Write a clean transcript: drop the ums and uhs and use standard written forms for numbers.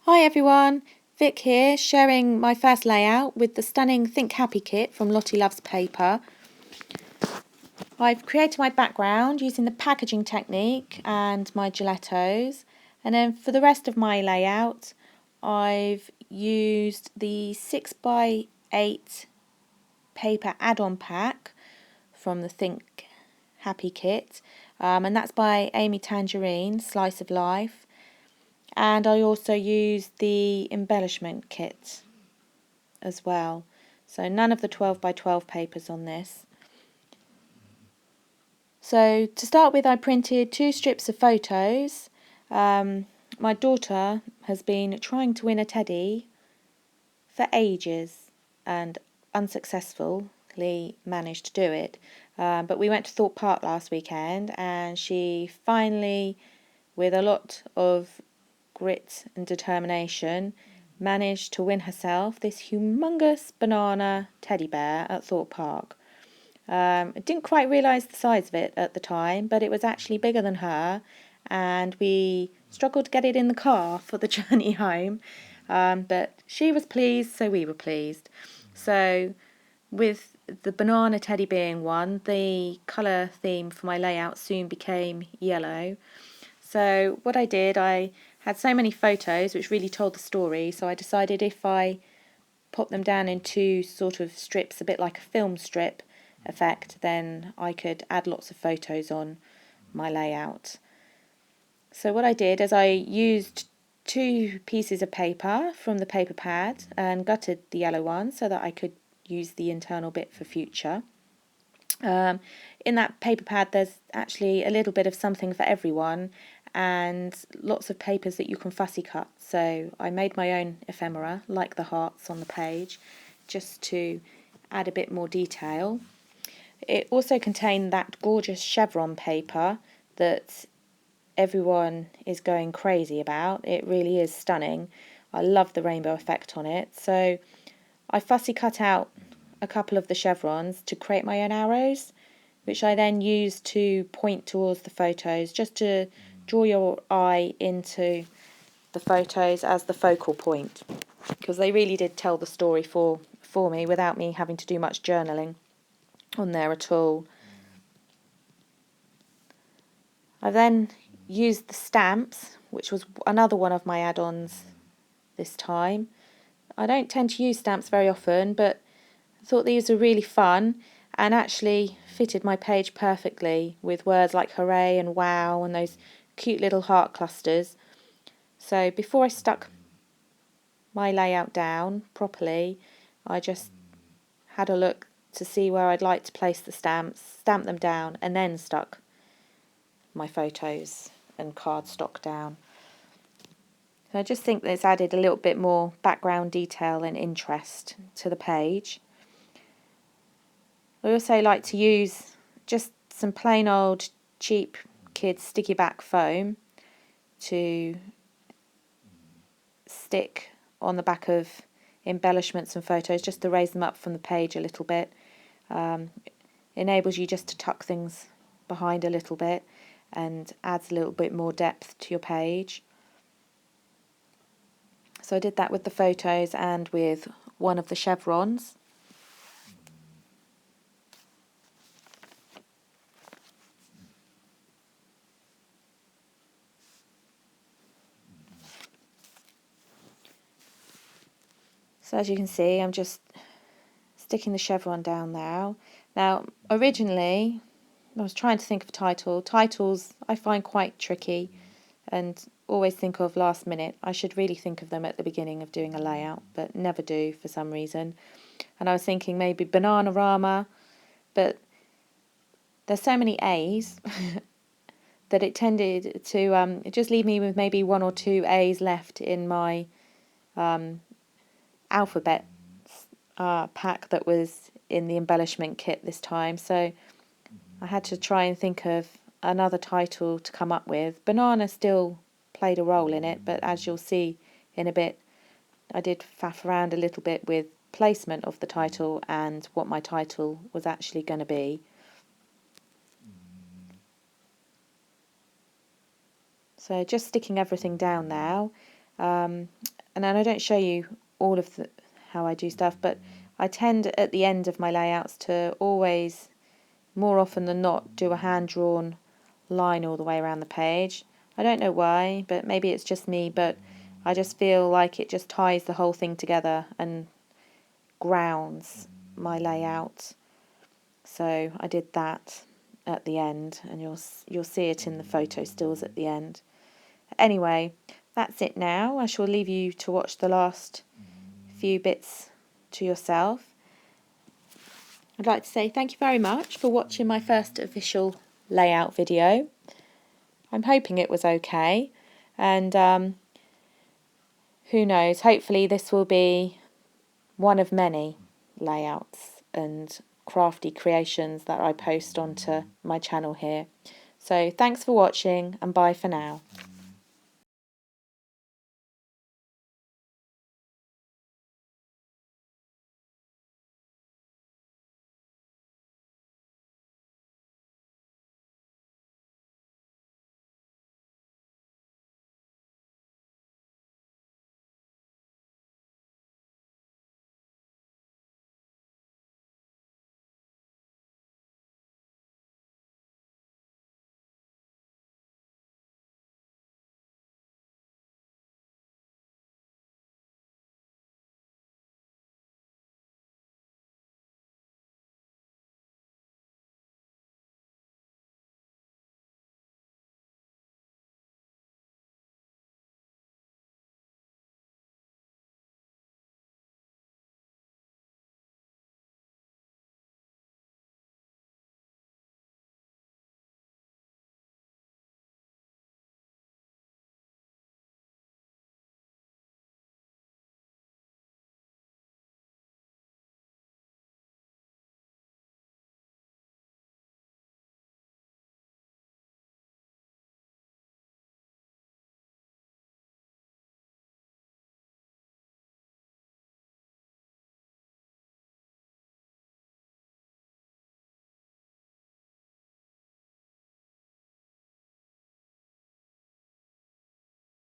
Hi everyone, Vic here, sharing my first layout with the stunning Think Happy kit from Lottie Loves Paper. I've created my background using the packaging technique and my gelatos, and then for the rest of my layout I've used the 6x8 paper add-on pack from the Think Happy kit, and that's by Amy Tangerine, Slice of Life. And I also used the embellishment kit as well. So none of the 12x12 papers on this. So to start with, I printed 2 strips of photos. My daughter has been trying to win a teddy for ages and unsuccessfully managed to do it. But we went to Thorpe Park last weekend and she finally, with a lot of grit and determination, managed to win herself this humongous banana teddy bear at Thorpe Park. I didn't quite realise the size of it at the time, but it was actually bigger than her, and we struggled to get it in the car for the journey home. But she was pleased, so we were pleased. So with the banana teddy being one, the colour theme for my layout soon became yellow. So what I did, I had so many photos which really told the story, so I decided if I pop them down into sort of strips, a bit like a film strip effect, then I could add lots of photos on my layout. So what I did is I used 2 pieces of paper from the paper pad and gutted the yellow one so that I could use the internal bit for future. In that paper pad there's actually a little bit of something for everyone and lots of papers that you can fussy cut. So I made my own ephemera, like the hearts on the page, just to add a bit more detail. It also contained that gorgeous chevron paper that everyone is going crazy about. It really is stunning. I love the rainbow effect on it. So I fussy cut out a couple of the chevrons to create my own arrows, which I then used to point towards the photos, just to draw your eye into the photos as the focal point, because they really did tell the story for me without me having to do much journaling on there at all. I then used the stamps, which was another one of my add-ons this time. I don't tend to use stamps very often, but I thought these were really fun and actually fitted my page perfectly with words like hooray and wow and those cute little heart clusters. So before I stuck my layout down properly, I just had a look to see where I'd like to place the stamps, stamped them down, and then stuck my photos and cardstock down. So I just think that it's added a little bit more background detail and interest to the page. I also like to use just some plain old cheap kids sticky back foam to stick on the back of embellishments and photos, just to raise them up from the page a little bit. Enables you just to tuck things behind a little bit and adds a little bit more depth to your page. So I did that with the photos and with one of the chevrons. So as you can see, I'm just sticking the chevron down now. Now, originally, I was trying to think of a title. Titles I find quite tricky and always think of last minute. I should really think of them at the beginning of doing a layout, but never do for some reason. And I was thinking maybe Bananarama, but there's so many A's that it tended to just leave me with maybe 1 or 2 A's left in my alphabet pack that was in the embellishment kit this time. So I had to try and think of another title to come up with. Banana still played a role in it, but as you'll see in a bit, I did faff around a little bit with placement of the title and what my title was actually going to be. So just sticking everything down now. and then I don't show you all of how I do stuff, but I tend at the end of my layouts to always, more often than not, do a hand-drawn line all the way around the page. I don't know why, but maybe it's just me, but I just feel like it just ties the whole thing together and grounds my layout. So I did that at the end, and you'll see it in the photo stills at the end. Anyway, that's it now. I shall leave you to watch the last few bits to yourself. I'd like to say thank you very much for watching my first official layout video. I'm hoping it was okay, and who knows, hopefully this will be one of many layouts and crafty creations that I post onto my channel here. So thanks for watching, and bye for now.